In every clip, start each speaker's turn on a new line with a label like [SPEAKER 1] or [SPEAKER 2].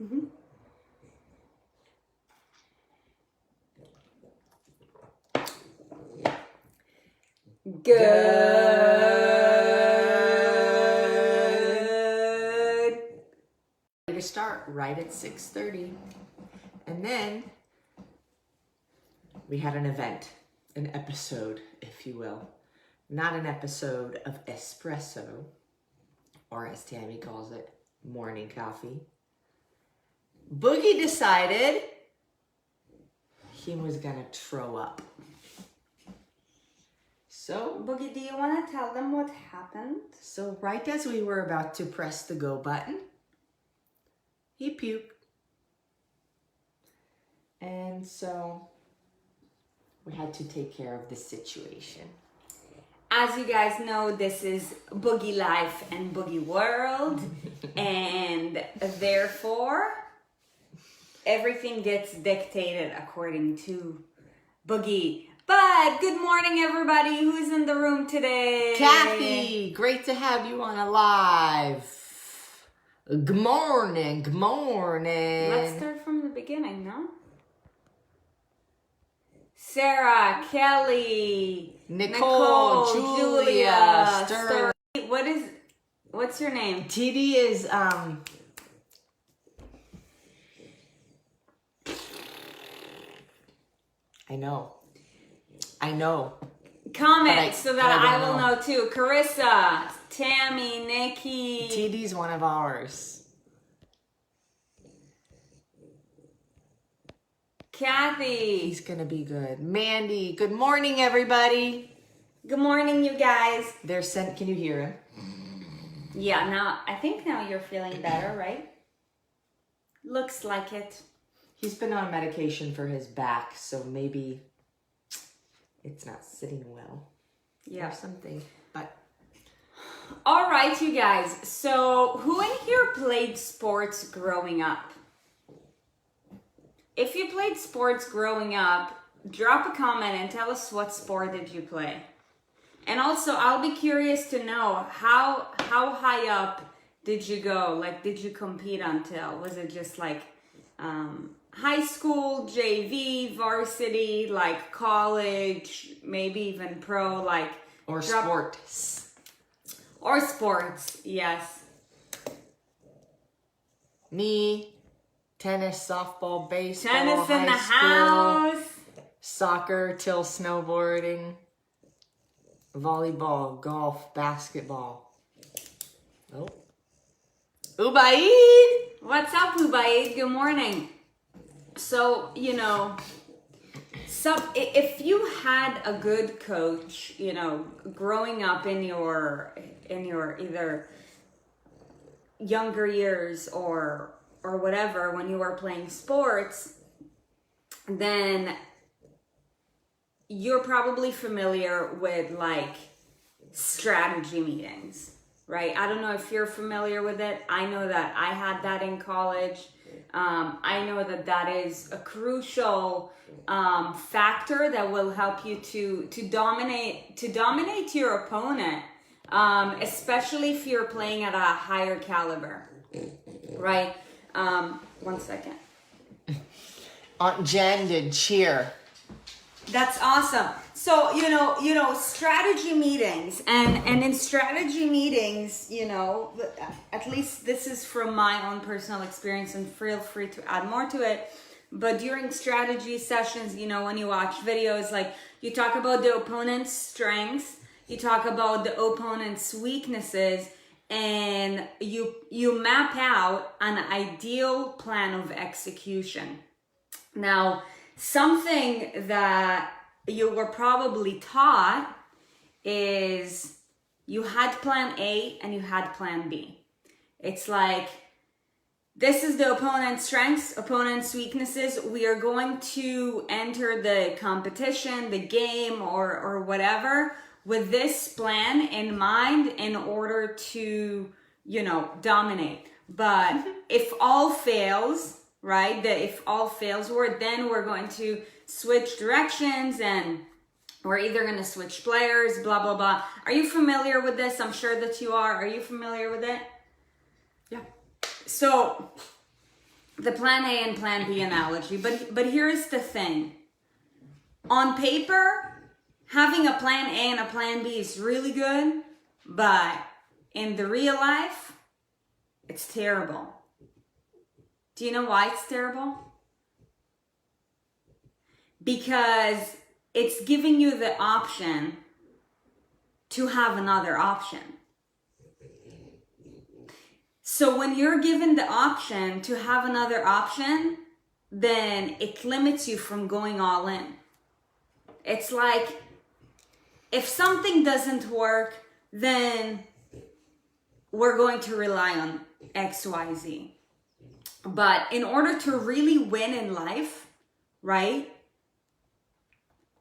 [SPEAKER 1] Mm-hmm. Good.
[SPEAKER 2] Ready to start right at 6:30. And then we had an event, an episode, if you will. Not an episode of espresso, or as Tammy calls it, morning coffee. Boogie decided he was gonna throw up. So,
[SPEAKER 1] Boogie, do you want to tell them what happened?
[SPEAKER 2] So right as we were about to press the go button, he puked. And so we had to take care of the situation.
[SPEAKER 1] As you guys know, this is Boogie Life and Boogie World. And therefore, everything gets dictated according to Boogie. But good morning, everybody. Who's in the room today?
[SPEAKER 2] Kathy, great to have you on a live. Good morning, good morning.
[SPEAKER 1] Let's start from the beginning, no? Sarah, Kelly,
[SPEAKER 2] Nicole, Julia, Stern.
[SPEAKER 1] What's your name?
[SPEAKER 2] TD is, I know.
[SPEAKER 1] Comment so that I will know too. Carissa, Tammy, Nikki.
[SPEAKER 2] TD's one of ours.
[SPEAKER 1] Kathy.
[SPEAKER 2] He's gonna be good. Mandy, good morning, everybody.
[SPEAKER 1] Good morning, you guys.
[SPEAKER 2] Can you hear him?
[SPEAKER 1] Yeah, I think now you're feeling better, right? Looks like it.
[SPEAKER 2] He's been on medication for his back, so maybe it's not sitting well.
[SPEAKER 1] Yeah.
[SPEAKER 2] Or something. But
[SPEAKER 1] all right, you guys. So who in here played sports growing up? If you played sports growing up, drop a comment and tell us what sport did you play. And also, I'll be curious to know how high up did you go? Like, did you compete until? Was it just like high school, JV, varsity, like college, maybe even pro, like
[SPEAKER 2] sports.
[SPEAKER 1] Or sports, yes.
[SPEAKER 2] Me, tennis, softball, baseball,
[SPEAKER 1] tennis in the house,
[SPEAKER 2] soccer till snowboarding, volleyball, golf, basketball. Oh. Ubaid!
[SPEAKER 1] What's up, Ubaid? Good morning. So, if you had a good coach, growing up in your either younger years or whatever, when you were playing sports, then you're probably familiar with like strategy meetings, right? I don't know if you're familiar with it. I know that I had that in college. I know that is a crucial factor that will help you to dominate your opponent, especially if you're playing at a higher caliber, right? 1 second.
[SPEAKER 2] Aunt Jen did cheer.
[SPEAKER 1] That's awesome. So, strategy meetings and in strategy meetings, at least this is from my own personal experience and feel free to add more to it. But during strategy sessions, when you watch videos, like you talk about the opponent's strengths, you talk about the opponent's weaknesses, and you map out an ideal plan of execution. Now, something that you were probably taught is you had plan A and you had plan B. It's like, this is the opponent's strengths, opponent's weaknesses. We are going to enter the competition, the game, or whatever with this plan in mind in order to, dominate. But if all fails, right? Then we're going to switch directions and We're either going to switch players, blah, blah, blah. Are you familiar with this? I'm sure that you are. Are you familiar with it?
[SPEAKER 2] Yeah.
[SPEAKER 1] So the plan A and plan B analogy, but here's the thing. On paper, having a plan A and a plan B is really good, but in the real life, it's terrible. Do you know why it's terrible? Because it's giving you the option to have another option. So when you're given the option to have another option, then it limits you from going all in. It's like, if something doesn't work, then we're going to rely on X, Y, Z. But in order to really win in life, right,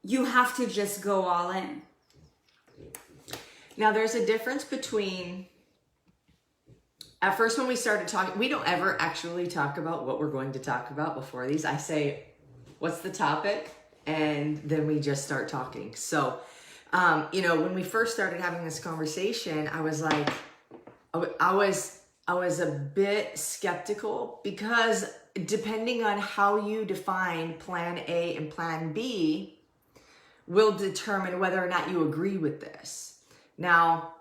[SPEAKER 1] you have to just go all in.
[SPEAKER 2] Now, there's a difference between, at first when we started talking, we don't ever actually talk about what we're going to talk about before these. I say, what's the topic? And then we just start talking. So, when we first started having this conversation, I was like, I was a bit skeptical, because depending on how you define plan A and plan B will determine whether or not you agree with this. Now,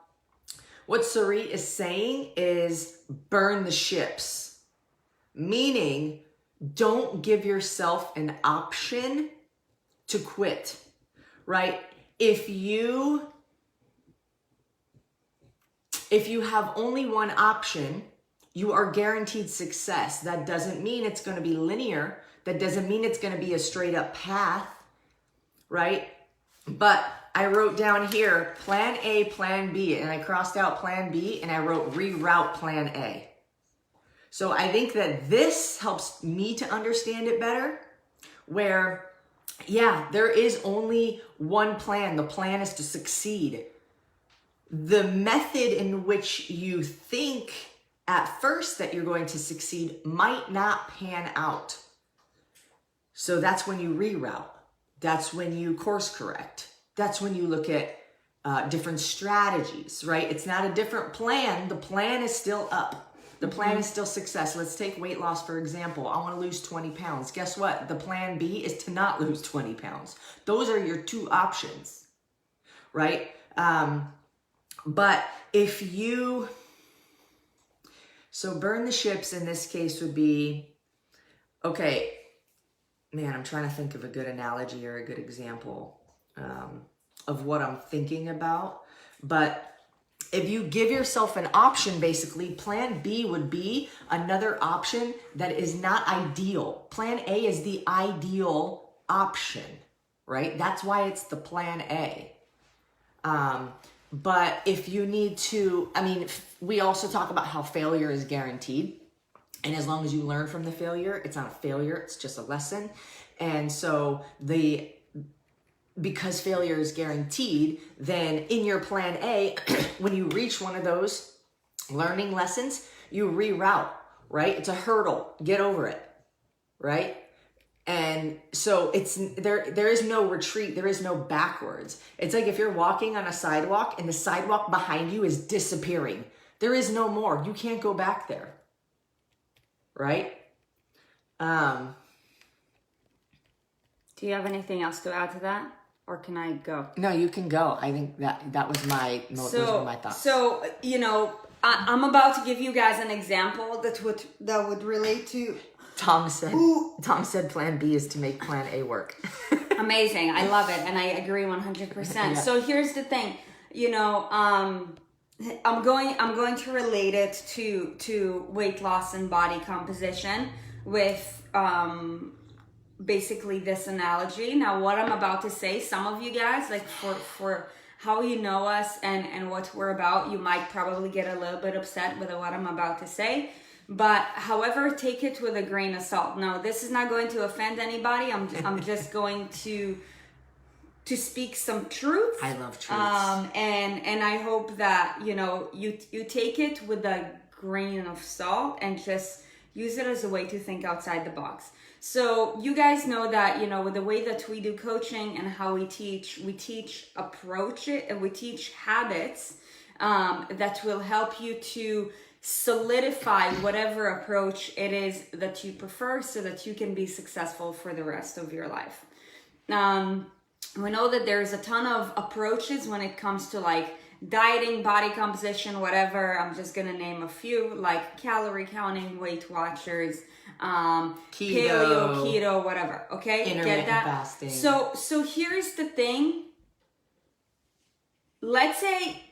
[SPEAKER 2] what Sarit is saying is burn the ships, meaning don't give yourself an option to quit, right? If you have only one option, you are guaranteed success. That doesn't mean it's going to be linear. That doesn't mean it's going to be a straight up path, right? But I wrote down here, plan A, plan B, and I crossed out plan B and I wrote reroute plan A. So I think that this helps me to understand it better, where, yeah, there is only one plan. The plan is to succeed. The method in which you think at first that you're going to succeed might not pan out. So that's when you reroute. That's when you course correct. That's when you look at different strategies, right? It's not a different plan. The plan is still up. The plan is still success. Let's take weight loss, for example. I want to lose 20 pounds. Guess what? The plan B is to not lose 20 pounds. Those are your two options, right? But if you, so burn the ships in this case would be, okay, man, I'm trying to think of a good analogy or a good example of what I'm thinking about. But if you give yourself an option, basically, plan B would be another option that is not ideal. Plan A is the ideal option, right? That's why it's the plan A. But if you need to, we also talk about how failure is guaranteed. And as long as you learn from the failure, it's not a failure, it's just a lesson. And so because failure is guaranteed, then in your plan A, when you reach one of those learning lessons, you reroute, right? It's a hurdle, get over it, right? And so there is no retreat, there is no backwards. It's like if you're walking on a sidewalk and the sidewalk behind you is disappearing. There is no more. You can't go back there. Right?
[SPEAKER 1] Do you have anything else to add to that? Or can I go?
[SPEAKER 2] No, you can go. I think that was those were my thoughts.
[SPEAKER 1] So, I'm about to give you guys an example that would relate to.
[SPEAKER 2] Tom said plan B is to make plan A work.
[SPEAKER 1] Amazing. I love it. And I agree 100%. Yeah. So here's the thing, I'm going to relate it to weight loss and body composition with basically this analogy. Now, what I'm about to say, some of you guys, like for how you know us and what we're about, you might probably get a little bit upset with what I'm about to say. But however, take it with a grain of salt. No, this is not going to offend anybody. I'm just going to speak some truth.
[SPEAKER 2] I love truths.
[SPEAKER 1] And I hope that you take it with a grain of salt and just use it as a way to think outside the box. So you guys know that, with the way that we do coaching and how we teach approaches and we teach habits that will help you to solidify whatever approach it is that you prefer so that you can be successful for the rest of your life. We know that there's a ton of approaches when it comes to like dieting, body composition, whatever. I'm just gonna name a few, like calorie counting, Weight Watchers, keto, whatever. Okay,
[SPEAKER 2] intermittent
[SPEAKER 1] get that?
[SPEAKER 2] fasting.
[SPEAKER 1] So here's the thing. Let's say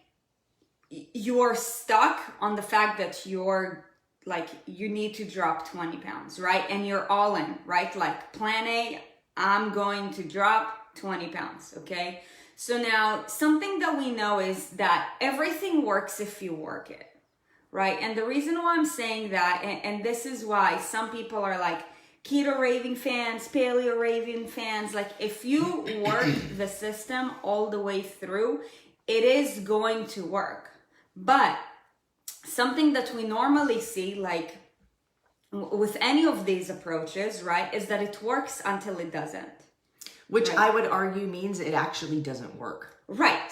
[SPEAKER 1] you're stuck on the fact that you need to drop 20 pounds, right? And you're all in, right? Like plan A, I'm going to drop 20 pounds, okay? So now something that we know is that everything works if you work it, right? And the reason why I'm saying that, and this is why some people are like keto raving fans, paleo raving fans, like if you work the system all the way through, it is going to work. But something that we normally see, like with any of these approaches, right, is that it works until it doesn't.
[SPEAKER 2] Which
[SPEAKER 1] right.
[SPEAKER 2] I would argue means it actually doesn't work.
[SPEAKER 1] Right.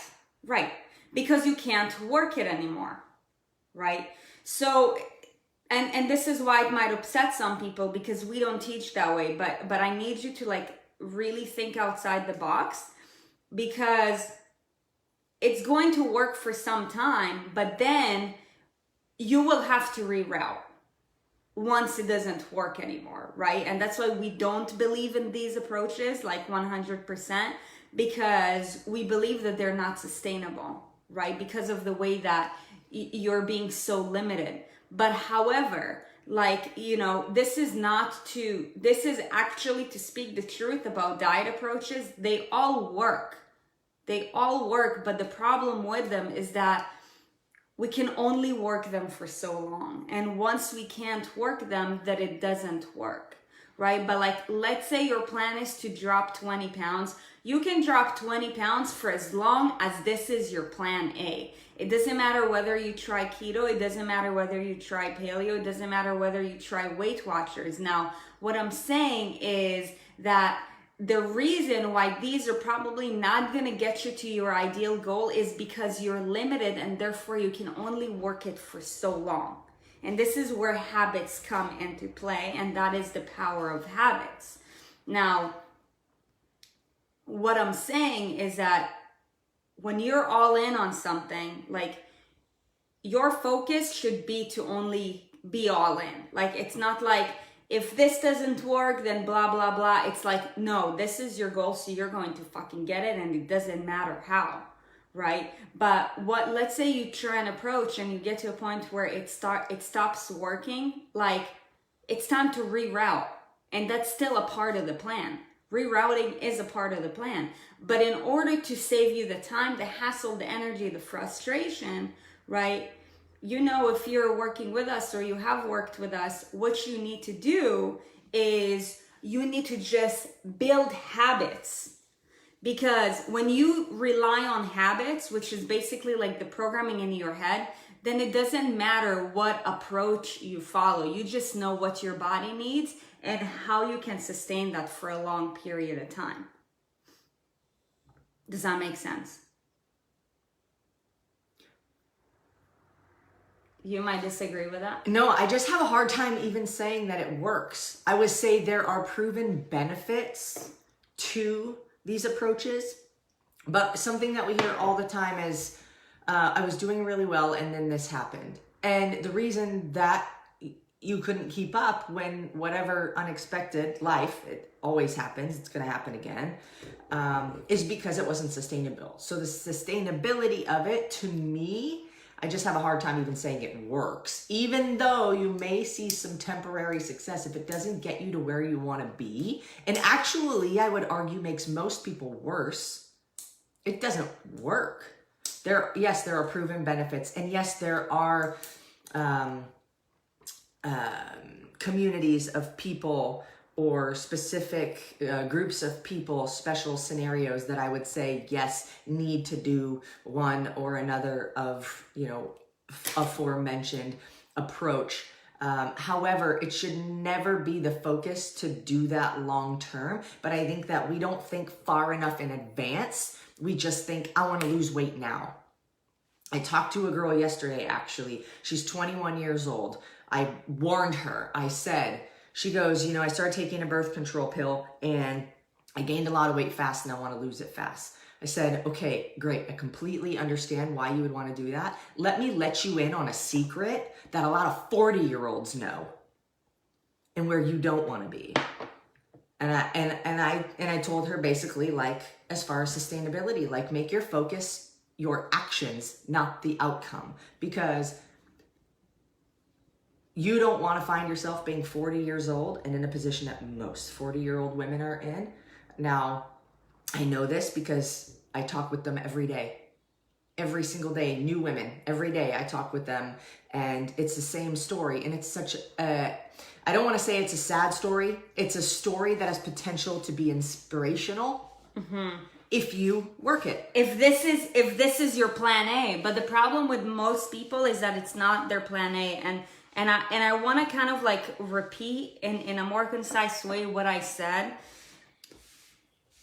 [SPEAKER 1] Because you can't work it anymore, right? So, and this is why it might upset some people because we don't teach that way, but I need you to like really think outside the box because it's going to work for some time, but then you will have to reroute once it doesn't work anymore, right? And that's why we don't believe in these approaches like 100% because we believe that they're not sustainable, right? Because of the way that you're being so limited. But however, this is actually to speak the truth about diet approaches. They all work, but the problem with them is that we can only work them for so long. And once we can't work them, that it doesn't work, right? But like, let's say your plan is to drop 20 pounds. You can drop 20 pounds for as long as this is your plan A. It doesn't matter whether you try keto. It doesn't matter whether you try paleo. It doesn't matter whether you try Weight Watchers. Now, what I'm saying is that the reason why these are probably not going to get you to your ideal goal is because you're limited and therefore you can only work it for so long. And this is where habits come into play, and that is the power of habits. Now, what I'm saying is that when you're all in on something, like your focus should be to only be all in. Like it's not like, if this doesn't work, then blah, blah, blah. It's like, no, this is your goal, so you're going to fucking get it, and it doesn't matter how, right? But let's say you try an approach and you get to a point where it stops working, like it's time to reroute, and that's still a part of the plan. Rerouting is a part of the plan. But in order to save you the time, the hassle, the energy, the frustration, right? If you're working with us or you have worked with us, what you need to do is you need to just build habits. Because when you rely on habits, which is basically like the programming in your head, then it doesn't matter what approach you follow. You just know what your body needs and how you can sustain that for a long period of time. Does that make sense? You might disagree with that.
[SPEAKER 2] No, I just have a hard time even saying that it works. I would say there are proven benefits to these approaches, but something that we hear all the time is, I was doing really well and then this happened. And the reason that you couldn't keep up when whatever unexpected life, it always happens, it's going to happen again, is because it wasn't sustainable. So the sustainability of it, to me, I just have a hard time even saying it works. Even though you may see some temporary success, if it doesn't get you to where you want to be, and actually I would argue makes most people worse, it doesn't work. Yes, there are proven benefits, and yes, there are communities of people or specific groups of people, special scenarios that I would say, yes, need to do one or another of, aforementioned approach. However, it should never be the focus to do that long term. But I think that we don't think far enough in advance. We just think, I want to lose weight now. I talked to a girl yesterday, actually. She's 21 years old. I warned her. I said, she goes, I started taking a birth control pill and I gained a lot of weight fast and I want to lose it fast. I said, okay, great. I completely understand why you would want to do that. Let me let you in on a secret that a lot of 40-year-olds know and where you don't want to be. And I told her basically, like, as far as sustainability, like, make your focus your actions, not the outcome, because you don't want to find yourself being 40 years old and in a position that most 40-year-old women are in. Now, I know this because I talk with them every day. Every single day, new women, every day I talk with them, and it's the same story. And it's such a, I don't want to say it's a sad story. It's a story that has potential to be inspirational if you work it.
[SPEAKER 1] If this is your plan A, but the problem with most people is that it's not their plan A. And I want to kind of like repeat in a more concise way what I said.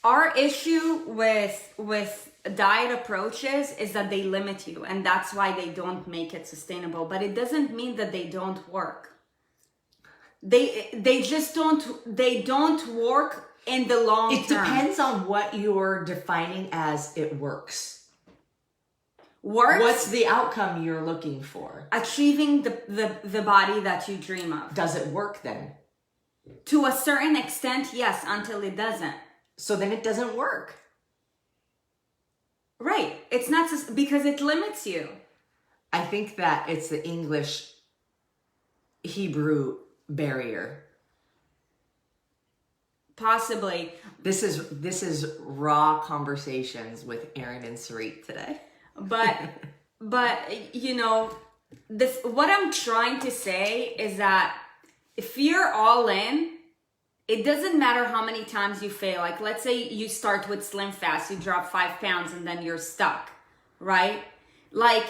[SPEAKER 1] Our issue with diet approaches is that they limit you, and that's why they don't make it sustainable. But it doesn't mean that they don't work. They just don't work in the long term.
[SPEAKER 2] It depends on what you're defining as it works.
[SPEAKER 1] Works?
[SPEAKER 2] What's the outcome you're looking for?
[SPEAKER 1] Achieving the body that you dream of.
[SPEAKER 2] Does it work then?
[SPEAKER 1] To a certain extent, yes, until it doesn't.
[SPEAKER 2] So then it doesn't work.
[SPEAKER 1] Right. It's not because it limits you.
[SPEAKER 2] I think that it's the English Hebrew barrier.
[SPEAKER 1] Possibly.
[SPEAKER 2] This is raw conversations with Erin and Sarit today.
[SPEAKER 1] But this, what I'm trying to say is that if you're all in, it doesn't matter how many times you fail. Like, let's say you start with Slim Fast, you drop 5 pounds and then you're stuck, right? Like,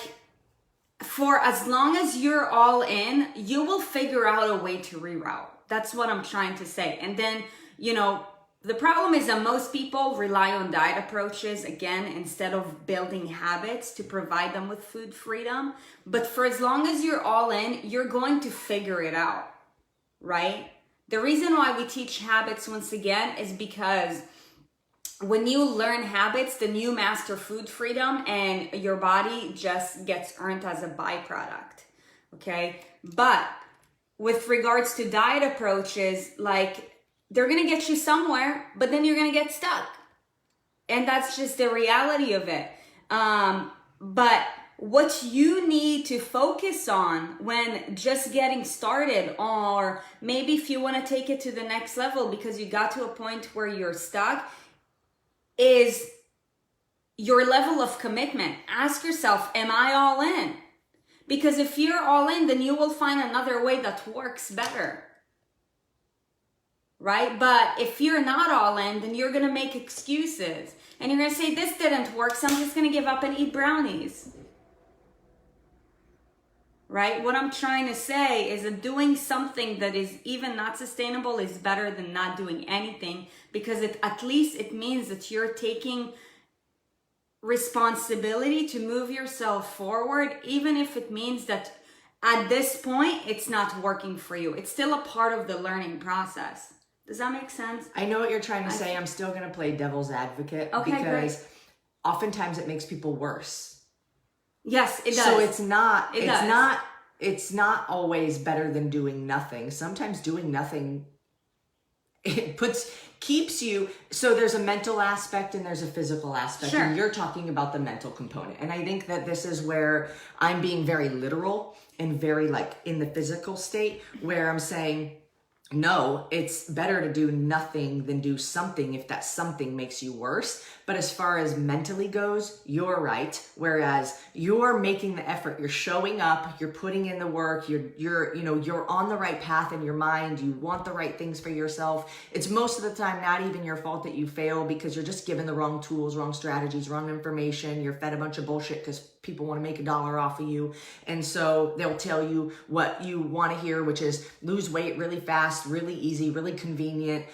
[SPEAKER 1] for as long as you're all in, you will figure out a way to reroute. That's what I'm trying to say. And then, the problem is that most people rely on diet approaches, again, instead of building habits to provide them with food freedom. But for as long as you're all in, you're going to figure it out, right? The reason why we teach habits, once again, is because when you learn habits, then you master food freedom and your body just gets earned as a byproduct, okay? But with regards to diet approaches, like, they're going to get you somewhere, but then you're going to get stuck. And that's just the reality of it. But what you need to focus on when just getting started, or maybe if you want to take it to the next level because you got to a point where you're stuck, is your level of commitment. Ask yourself, am I all in? Because if you're all in, then you will find another way that works better. Right? But if you're not all in, then you're going to make excuses. And you're going to say, this didn't work, so I'm just going to give up and eat brownies. Right? What I'm trying to say is that doing something that is even not sustainable is better than not doing anything, because at least it means that you're taking responsibility to move yourself forward, even if it means that at this point it's not working for you. It's still a part of the learning process. Does that make sense?
[SPEAKER 2] I know what you're trying to say. I'm still going to play devil's advocate because
[SPEAKER 1] great.
[SPEAKER 2] Oftentimes it makes people worse.
[SPEAKER 1] Yes, it does.
[SPEAKER 2] So it's not always better than doing nothing. Sometimes doing nothing, keeps you, so there's a mental aspect and there's a physical aspect.
[SPEAKER 1] Sure.
[SPEAKER 2] And you're talking about the mental component. And I think that this is where I'm being very literal and very like in the physical state, where I'm saying, no, it's better to do nothing than do something if that something makes you worse. But as far as mentally goes, you're right. Whereas you're making the effort, you're showing up, you're putting in the work, you're on the right path in your mind, you want the right things for yourself. It's most of the time not even your fault that you fail, because you're just given the wrong tools, wrong strategies, wrong information. You're fed a bunch of bullshit because people want to make $1 off of you. And so they'll tell you what you want to hear, which is lose weight really fast, really easy, really convenient.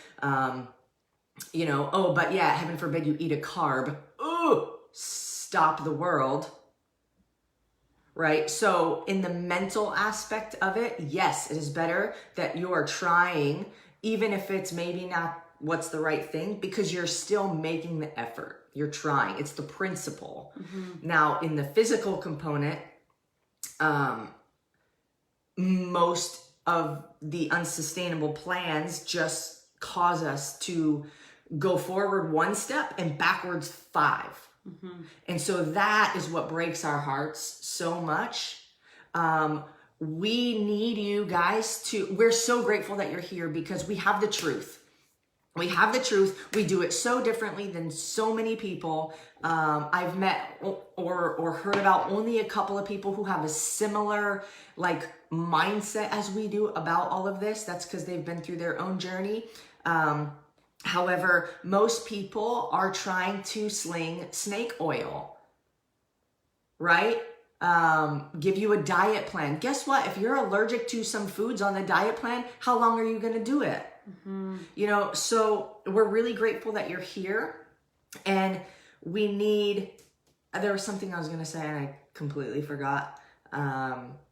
[SPEAKER 2] You know, oh, but yeah, heaven forbid you eat a carb. Ooh, stop the world. Right? So in the mental aspect of it, yes, it is better that you are trying, even if it's maybe not what's the right thing, because you're still making the effort. You're trying. It's the principle. Now, in the physical component, most of the unsustainable plans just cause us to go forward 1 step and backwards 5. And so that is what breaks our hearts so much. We need you guys we're so grateful that you're here because we have the truth. We have the truth. We do it so differently than so many people. I've met or heard about only a couple of people who have a similar like mindset as we do about all of this. That's because they've been through their own journey. However, most people are trying to sling snake oil, right? Give you a diet plan. Guess what? If you're allergic to some foods on the diet plan, how long are you going to do it? You know, so we're really grateful that you're here, and we need, there was something I was going to say and I completely forgot.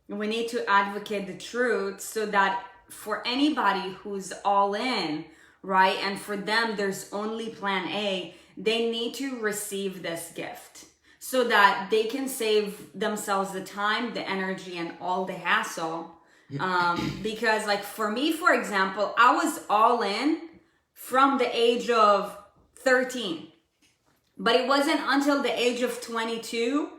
[SPEAKER 1] We need to advocate the truth so that for anybody who's all in, right? And for them, there's only plan A. They need to receive this gift so that they can save themselves the time, the energy, and all the hassle. Because like for me, for example, I was all in from the age of 13, but it wasn't until the age of 22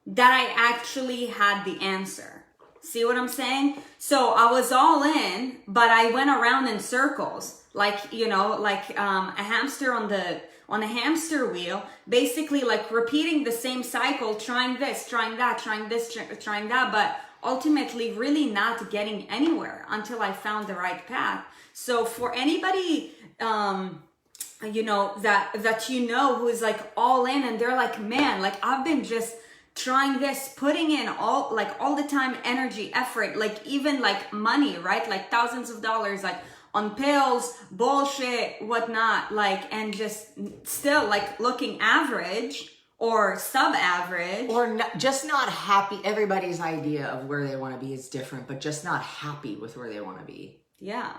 [SPEAKER 1] that I actually had the answer. See what I'm saying? So I was all in, but I went around in circles, like, you know, like a hamster on a hamster wheel, basically like repeating the same cycle, trying this, trying that, trying this, trying that, but ultimately really not getting anywhere until I found the right path. So for anybody, you know, that you know, who's like all in and they're like, man, like I've been just trying this, putting in all the time, energy, effort, like even like money, right? Like thousands of dollars, like on pills, bullshit, whatnot, like, and just still like looking average or sub-average.
[SPEAKER 2] Or just not happy. Everybody's idea of where they want to be is different, but just not happy with where they want to be.
[SPEAKER 1] Yeah.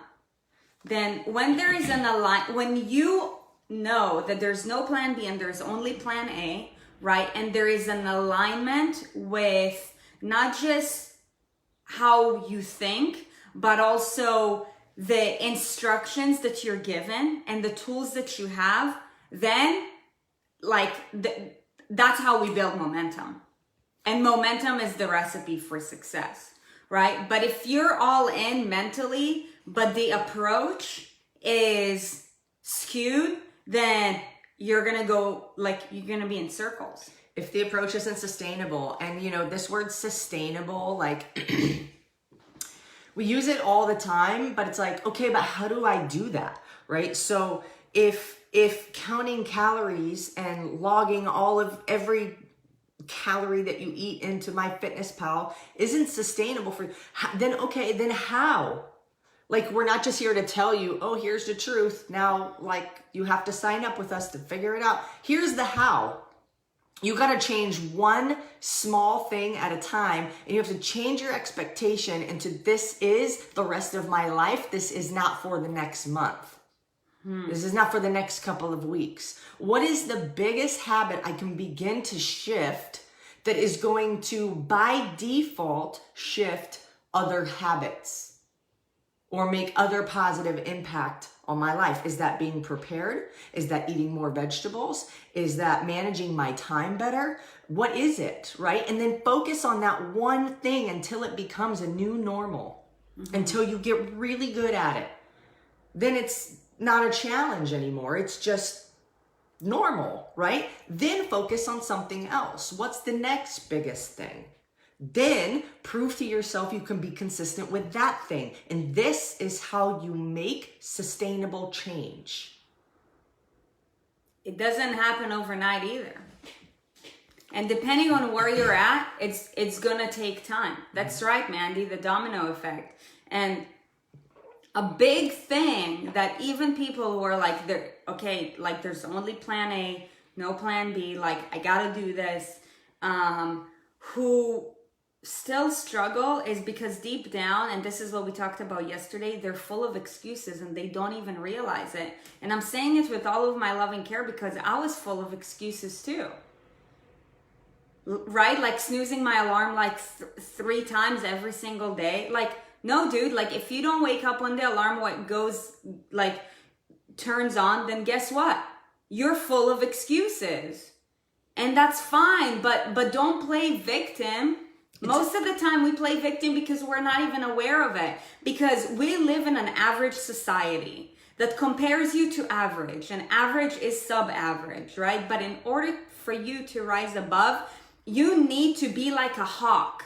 [SPEAKER 1] Then when there is when you know that there's no plan B and there's only plan A, right? And there is an alignment with not just how you think, but also the instructions that you're given and the tools that you have, then like that's how we build momentum. And momentum is the recipe for success, right? But if you're all in mentally, but the approach is skewed, then you're going to go, like, you're going to be in circles.
[SPEAKER 2] If the approach isn't sustainable, and you know, this word sustainable, like we use it all the time, but it's like, okay, but how do I do that? Right? So if counting calories and logging every calorie that you eat into MyFitnessPal isn't sustainable for you, then okay, then how? Like, we're not just here to tell you, oh, here's the truth. Now, like, you have to sign up with us to figure it out. Here's the how. You got to change one small thing at a time, and you have to change your expectation into this is the rest of my life. This is not for the next month. This is not for the next couple of weeks. What is the biggest habit I can begin to shift that is going to, by default, shift other habits or make other positive impact on my life? Is that being prepared? Is that eating more vegetables? Is that managing my time better? What is it, right? And then focus on that one thing until it becomes a new normal, until you get really good at it. Then it's not a challenge anymore. It's just normal, right? Then focus on something else. What's the next biggest thing? Then prove to yourself you can be consistent with that thing. And this is how you make sustainable change.
[SPEAKER 1] It doesn't happen overnight either. And depending on where you're at, it's gonna take time. That's right, Mandy, the domino effect. And a big thing that even people who are like, like there's only plan A, no plan B, like I gotta do this, who still struggle is because deep down, and this is what we talked about yesterday, they're full of excuses and they don't even realize it. And I'm saying it with all of my loving care because I was full of excuses too. Right? Like snoozing my alarm like 3 times every single day. Like, no, dude, like if you don't wake up when the alarm goes, like turns on, then guess what? You're full of excuses. And that's fine, but don't play victim. Most of the time we play victim because we're not even aware of it. Because we live in an average society that compares you to average. And average is sub-average, right? But in order for you to rise above, you need to be like a hawk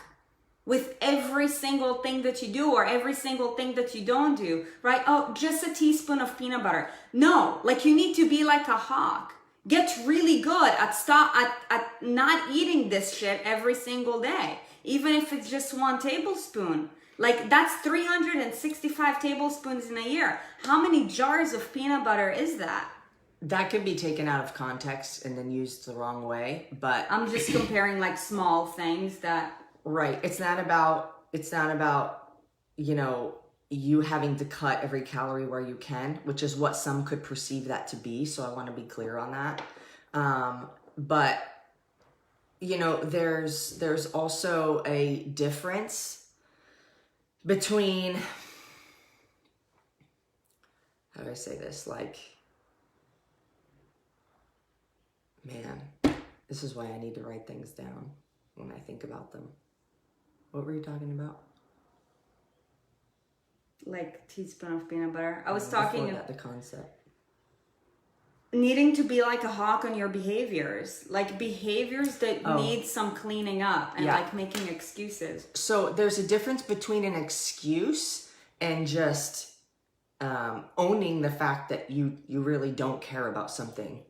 [SPEAKER 1] with every single thing that you do or every single thing that you don't do, right? Oh, just a teaspoon of peanut butter. No, like you need to be like a hawk. Get really good at not eating this shit every single day. Even if it's just 1 tablespoon. Like that's 365 tablespoons in a year. How many jars of peanut butter is that?
[SPEAKER 2] That can be taken out of context and then used the wrong way, but
[SPEAKER 1] I'm just comparing like small things that...
[SPEAKER 2] Right. It's not about, you know, you having to cut every calorie where you can, which is what some could perceive that to be. So I want to be clear on that. But, you know, there's also a difference between, how do I say this? Like, man, this is why I need to write things down when I think about them. What were you talking about?
[SPEAKER 1] Like teaspoon of peanut butter. I was talking
[SPEAKER 2] about the concept.
[SPEAKER 1] Needing to be like a hawk on your behaviors. Like behaviors that need some cleaning up and like making excuses.
[SPEAKER 2] So there's a difference between an excuse and just owning the fact that you really don't care about something,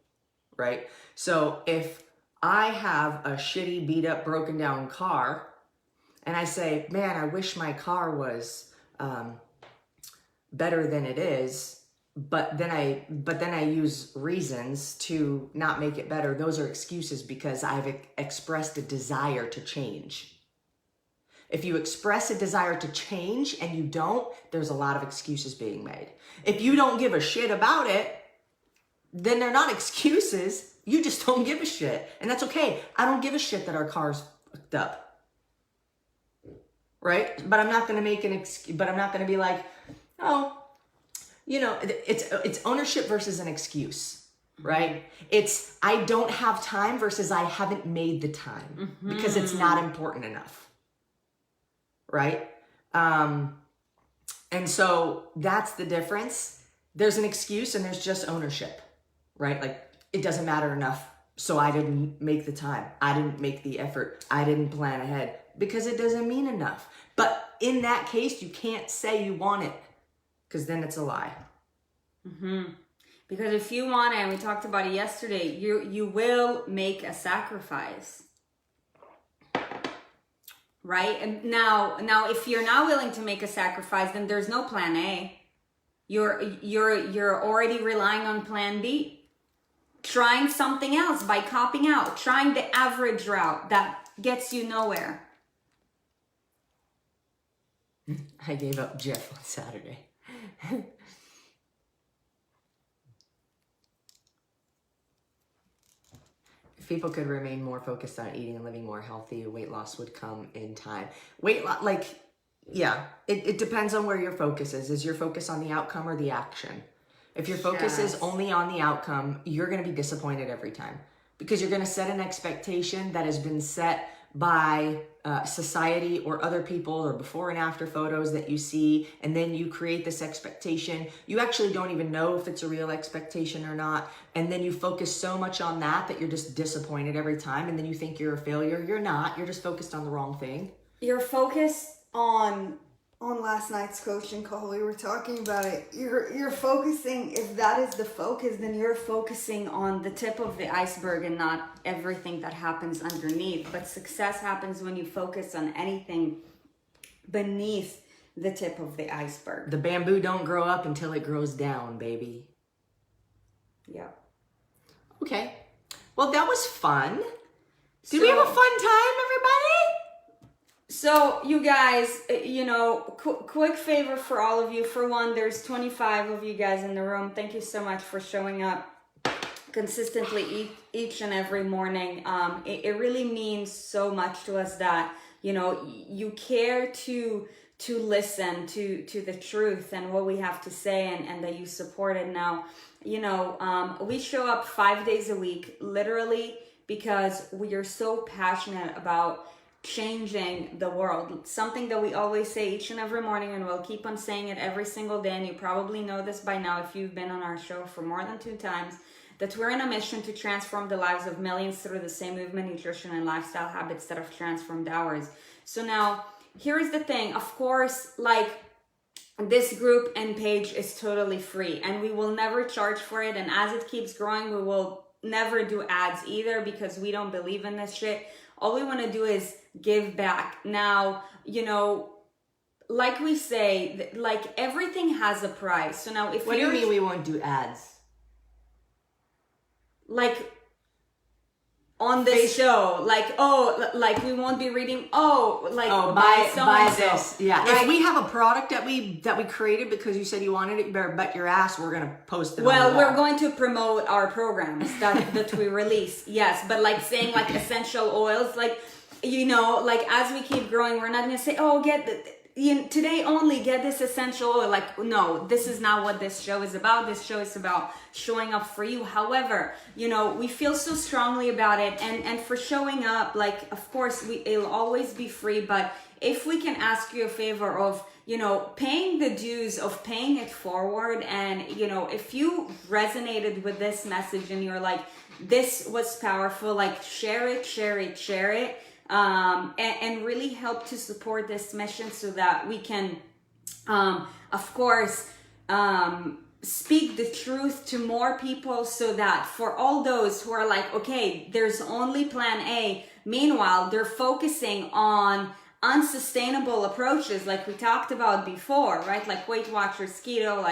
[SPEAKER 2] right? So if I have a shitty, beat up, broken down car and I say, man, I wish my car was better than it is, but then I use reasons to not make it better. Those are excuses because I've expressed a desire to change. If you express a desire to change and you don't, there's a lot of excuses being made. If you don't give a shit about it, then they're not excuses. You just don't give a shit. And that's okay. I don't give a shit that our car's fucked up. Right? But I'm not going to make an excuse, but I'm not going to be like, oh, you know, it's ownership versus an excuse, right? It's I don't have time versus I haven't made the time because it's not important enough. Right? And so that's the difference. There's an excuse and there's just ownership, right? Like it doesn't matter enough. So I didn't make the time. I didn't make the effort. I didn't plan ahead because it doesn't mean enough. But in that case, you can't say you want it because then it's a lie.
[SPEAKER 1] Because if you want it, and we talked about it yesterday, you will make a sacrifice. Right? And now if you're not willing to make a sacrifice, then there's no plan A. You're already relying on plan B. Trying something else by copying out, trying the average route that gets you nowhere.
[SPEAKER 2] I gave up Jeff on Saturday. If people could remain more focused on eating and living more healthy, weight loss would come in time. Weight loss, like, yeah, it depends on where your focus is. Is your focus on the outcome or the action? If your focus is only on the outcome, you're going to be disappointed every time because you're going to set an expectation that has been set by society or other people or before and after photos that you see, and then you create this expectation. You actually don't even know if it's a real expectation or not, and then you focus so much on that you're just disappointed every time, and then you think you're a failure. You're not. You're just focused on the wrong thing.
[SPEAKER 1] You're focused on on last night's coaching call, we were talking about it. You're focusing, if that is the focus, then you're focusing on the tip of the iceberg and not everything that happens underneath. But success happens when you focus on anything beneath the tip of the iceberg.
[SPEAKER 2] The bamboo don't grow up until it grows down, baby.
[SPEAKER 1] Yeah.
[SPEAKER 2] Okay. Well, that was fun. Did we have a fun time, everybody?
[SPEAKER 1] So, you guys, quick favor for all of you. For one, there's 25 of you guys in the room. Thank you so much for showing up consistently each and every morning. It really means so much to us that, you care to listen to the truth and what we have to say, and that you support it. Now, we show up 5 days a week, literally, because we are so passionate about changing the world. Something that we always say each and every morning, and we'll keep on saying it every single day, and you probably know this by now if you've been on our show for more than 2 times, that we're on a mission to transform the lives of millions through the same movement, nutrition, and lifestyle habits that have transformed ours. So now, here's the thing. Of course, this group and page is totally free, and we will never charge for it. And as it keeps growing, we will never do ads either, because we don't believe in this shit. All we want to do is give back. Now, like we say, everything has a price. So now, if
[SPEAKER 2] what do you mean we won't do ads?
[SPEAKER 1] On this show, we won't be reading.
[SPEAKER 2] Buy this. Yeah.
[SPEAKER 1] Right?
[SPEAKER 2] If we have a product that we created because you said you wanted it, you better bet your ass we're gonna post it.
[SPEAKER 1] Well, we're going to promote our programs that we release. Yes, but saying essential oils, as we keep growing, we're not gonna say, today only get this essential oil. No, this is not what this show is about. This show is about showing up for you. However, we feel so strongly about it, and for showing up, of course, it'll always be free, but if we can ask you a favor of, paying the dues of paying it forward, and, if you resonated with this message and you're like, this was powerful, share it, and really help to support this mission so that we can, of course, speak the truth to more people, so that for all those who are okay, there's only plan A, meanwhile, they're focusing on unsustainable approaches like we talked about before, right? Weight Watchers, keto,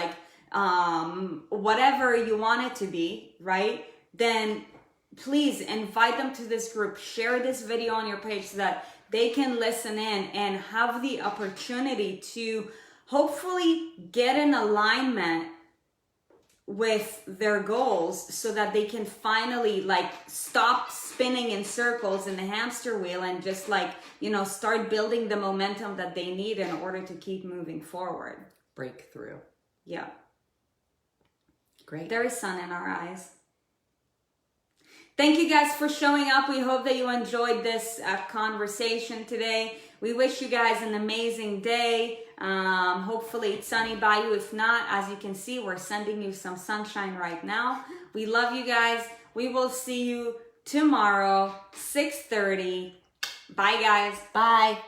[SPEAKER 1] whatever you want it to be, right? Then please invite them to this group. Share this video on your page so that they can listen in and have the opportunity to hopefully get in alignment with their goals, so that they can finally stop spinning in circles in the hamster wheel and just start building the momentum that they need in order to keep moving forward.
[SPEAKER 2] Breakthrough.
[SPEAKER 1] Yeah.
[SPEAKER 2] Great.
[SPEAKER 1] There is sun in our eyes. Thank you guys for showing up. We hope that you enjoyed this conversation today. We wish you guys an amazing day. Hopefully it's sunny by you. If not, as you can see, we're sending you some sunshine right now. We love you guys. We will see you tomorrow, 6:30. Bye, guys.
[SPEAKER 2] Bye.